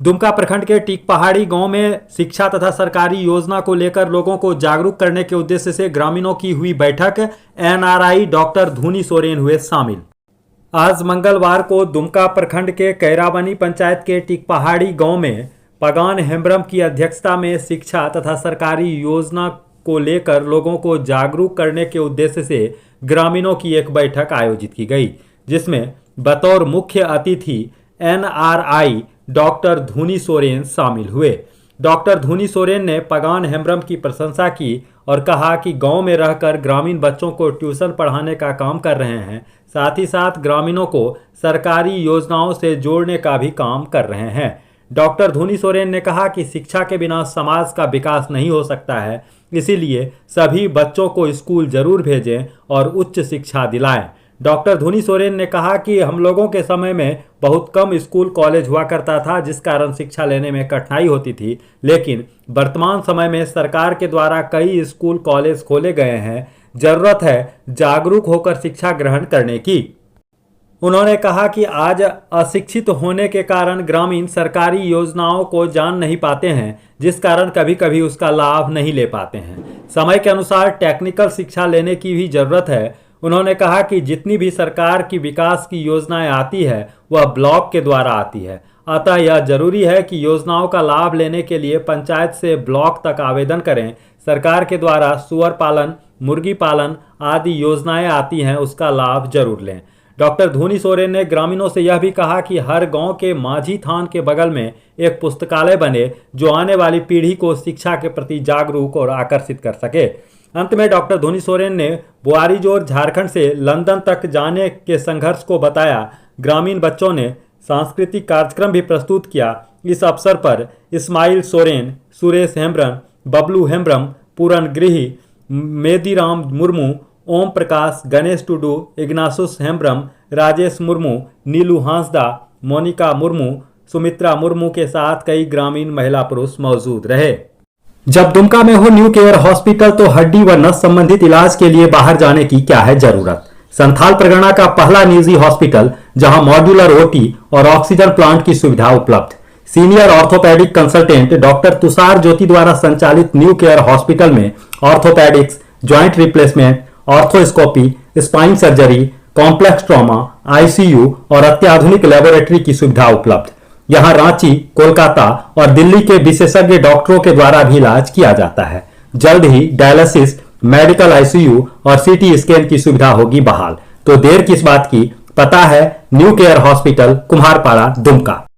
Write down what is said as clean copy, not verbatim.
दुमका प्रखंड के टीक पहाड़ी गांव में शिक्षा तथा सरकारी योजना को लेकर लोगों को जागरूक करने के उद्देश्य से ग्रामीणों की हुई बैठक। एनआरआई डॉक्टर धूनी सोरेन हुए शामिल। आज मंगलवार को दुमका प्रखंड के कैराबनी पंचायत के टीक पहाड़ी गांव में पगान हेम्ब्रम की अध्यक्षता में शिक्षा तथा सरकारी योजना को लेकर लोगों को जागरूक करने के उद्देश्य से ग्रामीणों की एक बैठक आयोजित की गई, जिसमें बतौर मुख्य अतिथि एनआरआई डॉक्टर धूनी सोरेन शामिल हुए। डॉक्टर धूनी सोरेन ने पगान हेम्ब्रम की प्रशंसा की और कहा कि गांव में रहकर ग्रामीण बच्चों को ट्यूशन पढ़ाने का काम कर रहे हैं, साथ ही साथ ग्रामीणों को सरकारी योजनाओं से जोड़ने का भी काम कर रहे हैं। डॉक्टर धूनी सोरेन ने कहा कि शिक्षा के बिना समाज का विकास नहीं हो सकता है, इसीलिए सभी बच्चों को स्कूल जरूर भेजें और उच्च शिक्षा दिलाएं। डॉक्टर धूनी सोरेन ने कहा कि हम लोगों के समय में बहुत कम स्कूल कॉलेज हुआ करता था, जिस कारण शिक्षा लेने में कठिनाई होती थी, लेकिन वर्तमान समय में सरकार के द्वारा कई स्कूल कॉलेज खोले गए हैं। जरूरत है जागरूक होकर शिक्षा ग्रहण करने की। उन्होंने कहा कि आज अशिक्षित होने के कारण ग्रामीण सरकारी योजनाओं को जान नहीं पाते हैं, जिस कारण कभी कभी उसका लाभ नहीं ले पाते हैं। समय के अनुसार टेक्निकल शिक्षा लेने की भी जरूरत है। उन्होंने कहा कि जितनी भी सरकार की विकास की योजनाएं आती है वह ब्लॉक के द्वारा आती है, अतः यह जरूरी है कि योजनाओं का लाभ लेने के लिए पंचायत से ब्लॉक तक आवेदन करें। सरकार के द्वारा सुअर पालन, मुर्गी पालन आदि योजनाएं आती हैं, उसका लाभ जरूर लें। डॉक्टर धूनी सोरेन ने ग्रामीणों से यह भी कहा कि हर गांव के माझी थान के बगल में एक पुस्तकालय बने, जो आने वाली पीढ़ी को शिक्षा के प्रति जागरूक और आकर्षित कर सके। अंत में डॉक्टर धूनी सोरेन ने बुआरीजोर झारखंड से लंदन तक जाने के संघर्ष को बताया। ग्रामीण बच्चों ने सांस्कृतिक कार्यक्रम भी प्रस्तुत किया। इस अवसर पर इस्माइल सोरेन, सुरेश हेम्ब्रम, बबलू हेम्ब्रम, पूरन गृही, मेदीराम मुर्मू, ओम प्रकाश, गणेश टुडू, इग्नासुस हेम्ब्रम, राजेश मुर्मू, नीलू हांसदा, मोनिका मुर्मू, सुमित्रा मुर्मू के साथ कई ग्रामीण महिला पुरुष मौजूद रहे। जब दुमका में हो न्यू केयर हॉस्पिटल तो हड्डी व नस संबंधित इलाज के लिए बाहर जाने की क्या है जरूरत। संथाल परगना का पहला निजी हॉस्पिटल जहां मॉड्यूलर ओटी और ऑक्सीजन प्लांट की सुविधा उपलब्ध। Senior orthopedic consultant doctor Tushar Jyoti द्वारा संचालित न्यू केयर हॉस्पिटल में orthopedics, joint replacement, arthroscopy, spine surgery, complex trauma, ICU और अत्याधुनिक लेबोरेटरी की सुविधा उपलब्ध। यहां रांची, कोलकाता और दिल्ली के विशेषज्ञ डॉक्टरों के द्वारा भी इलाज किया जाता है। जल्द ही डायलिसिस, मेडिकल आईसीयू और सीटी स्कैन की सुविधा होगी बहाल। तो देर किस बात की, पता है new care hospital, Kumharpara, Dumka.